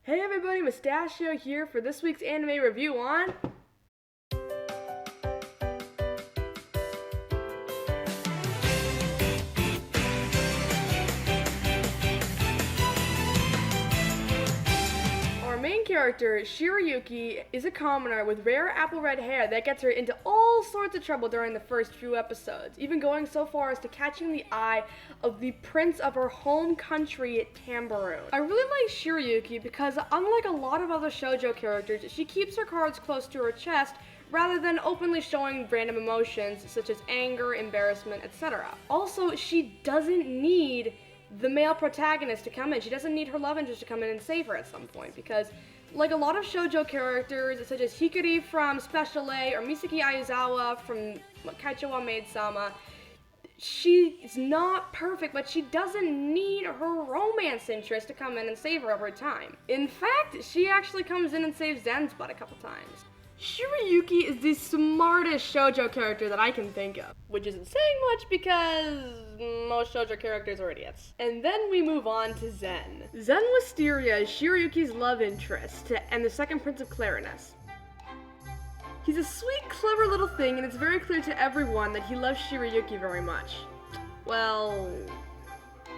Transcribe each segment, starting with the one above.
Hey everybody, Mustachio here for this week's anime review on... Our main character, Shiryuki, is a commoner with rare apple red hair that gets her into all sorts of trouble during the first few episodes, even going so far as to catching the eye of the prince of her home country, Tambourine. I really like Shiryuki because, unlike a lot of other shoujo characters, she keeps her cards close to her chest rather than openly showing random emotions such as anger, embarrassment, etc. Also, she doesn't need the male protagonist to come in. She doesn't need her love interest to come in and save her at some point, because like a lot of shoujo characters, such as Hikari from Special A or Misaki Aizawa from Kaicho wa Maid-sama, she's not perfect, but she doesn't need her romance interest to come in and save her every time. In fact, she actually comes in and saves Zen's butt a couple times. Shiryuki is the smartest shoujo character that I can think of, which isn't saying much because most shoujo characters are idiots. And then we move on to Zen. Zen Wisteria is Shiryuki's love interest and the second prince of Clarinus. He's a sweet, clever little thing, and it's very clear to everyone that he loves Shiryuki very much. Well,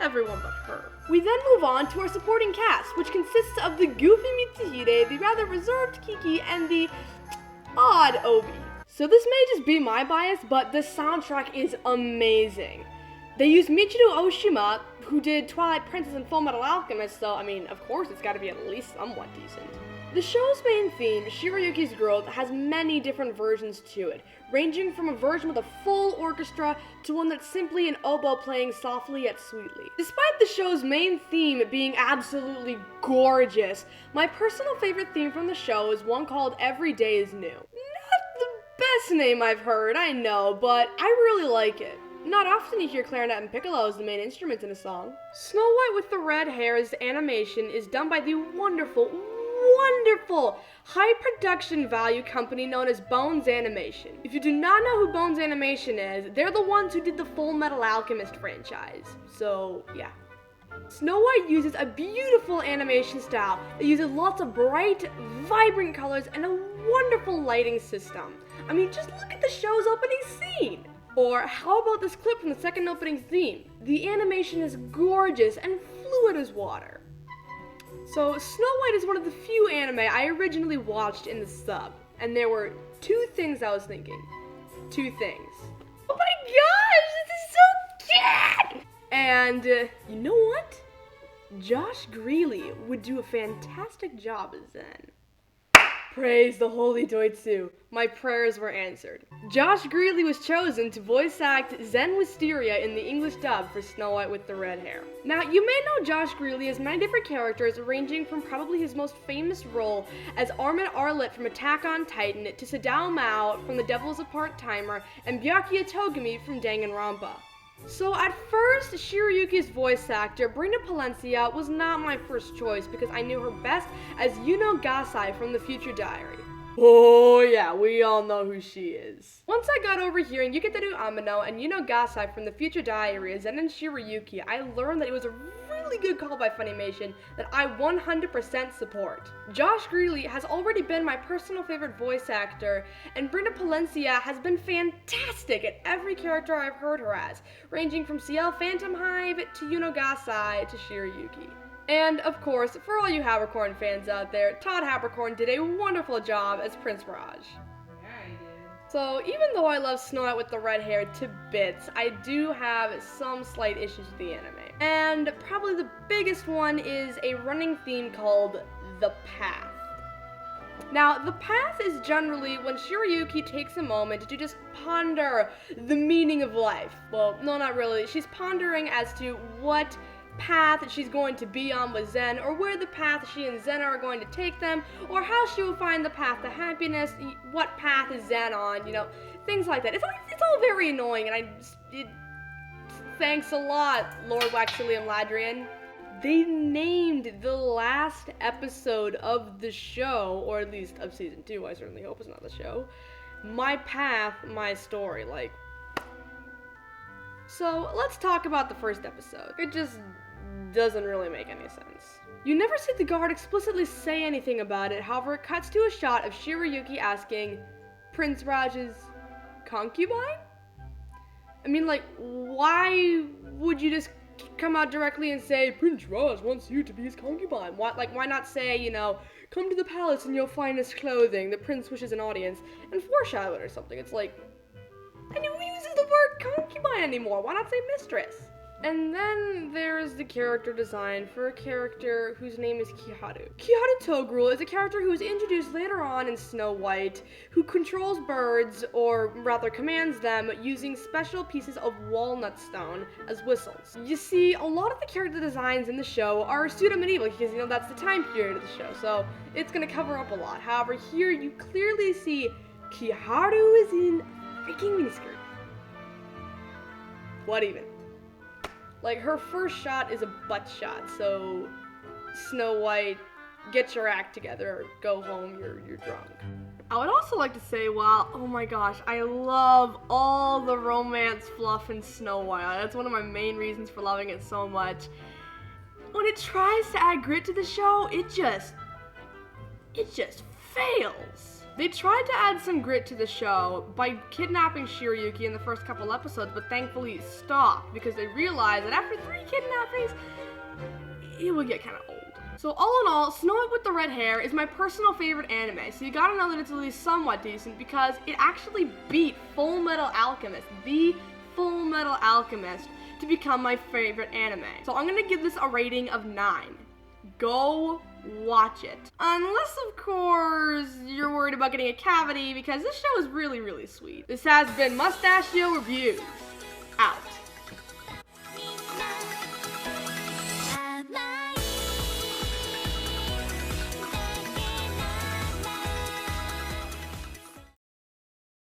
everyone but her. We then move on to our supporting cast, which consists of the goofy Mitsuhide, the rather reserved Kiki, and the odd Obi. So this may just be my bias, but the soundtrack is amazing. They used Michiru Oshima, who did Twilight Princess and Full Metal Alchemist, so I mean, of course it's gotta be at least somewhat decent. The show's main theme, Shiryuki's Growth, has many different versions to it, ranging from a version with a full orchestra to one that's simply an oboe playing softly yet sweetly. Despite the show's main theme being absolutely gorgeous, my personal favorite theme from the show is one called Every Day is New. Not the best name I've heard, I know, but I really like it. Not often you hear clarinet and piccolo as the main instruments in a song. Snow White with the Red Hair's animation is done by the wonderful high production value company known as Bones Animation. If you do not know who Bones Animation is, they're the ones who did the Full Metal Alchemist franchise. So, yeah. Snow White uses a beautiful animation style that uses lots of bright, vibrant colors and a wonderful lighting system. I mean, just look at the show's opening scene. Or how about this clip from the second opening theme? The animation is gorgeous and fluid as water. So, Snow White is one of the few anime I originally watched in the sub, and there were two things I was thinking. Two things. Oh my gosh, this is so cute! And, you know what? Josh Greeley would do a fantastic job as Zen. Praise the holy Doitsu. My prayers were answered. Josh Greeley was chosen to voice act Zen Wisteria in the English dub for Snow White with the Red Hair. Now, you may know Josh Greeley as many different characters, ranging from probably his most famous role as Armin Arlet from Attack on Titan to Sadao Mao from The Devil's a Part-Timer and Byakuya Togami from Danganronpa. So at first, Shiryuki's voice actor, Brina Palencia, was not my first choice because I knew her best as Yuno Gasai from The Future Diary. Oh yeah, we all know who she is. Once I got over hearing Yukiteru Amano and Yuno Gasai from The Future Diary as Zen and Shiryuki, I learned that it was a really good call by Funimation that I 100% support. Josh Greeley has already been my personal favorite voice actor, and Brina Palencia has been fantastic at every character I've heard her as, ranging from Ciel Phantom Hive to Yuno Gasai to Shiryuki. And, of course, for all you Habercorn fans out there, Todd Habercorn did a wonderful job as Prince Raj. Yeah, he did. So, even though I love Snow White with the red hair to bits, I do have some slight issues with the anime. And probably the biggest one is a running theme called The Path. Now, the path is generally when Shiryuki takes a moment to just ponder the meaning of life. Well, no, not really. She's pondering as to what path she's going to be on with Zen, or where the path she and Zen are going to take them, or how she will find the path to happiness, what path is Zen on, you know, things like that. It's all very annoying, and thanks a lot, Lord Waxilium Ladrian. They named the last episode of the show, or at least of season 2, I certainly hope it's not the show, My Path, My Story, like. So, let's talk about the first episode. It just doesn't really make any sense. You never see the guard explicitly say anything about it, however it cuts to a shot of Shiryuki asking, Prince Raj's concubine? I mean, like, why would you just come out directly and say, Prince Raj wants you to be his concubine? Why not say, you know, come to the palace in your finest clothing, the prince wishes an audience, and foreshadow it or something? It's like, I know who uses the word concubine anymore, why not say mistress? And then there's the character design for a character whose name is Kiharu. Kiharu Toguro is a character who is introduced later on in Snow White, who controls birds, or rather commands them, using special pieces of walnut stone as whistles. You see, a lot of the character designs in the show are pseudo-medieval, because, you know, that's the time period of the show, so it's gonna cover up a lot. However, here you clearly see Kiharu is in a freaking miniskirt. What even? Like, her first shot is a butt shot, so Snow White, get your act together, or go home, you're drunk. I would also like to say, wow, oh my gosh, I love all the romance fluff in Snow White. That's one of my main reasons for loving it so much. When it tries to add grit to the show, it just fails. They tried to add some grit to the show by kidnapping Shiryuki in the first couple episodes, but thankfully stopped because they realized that after 3 kidnappings, it would get kind of old. So all in all, Snow White with the Red Hair is my personal favorite anime, so you gotta know that it's at least somewhat decent because it actually beat Full Metal Alchemist, the Full Metal Alchemist, to become my favorite anime. So I'm gonna give this a rating of 9. Go watch it. Unless, of course, you're worried about getting a cavity, because this show is really, really sweet. This has been Mustachio Reviews. Out.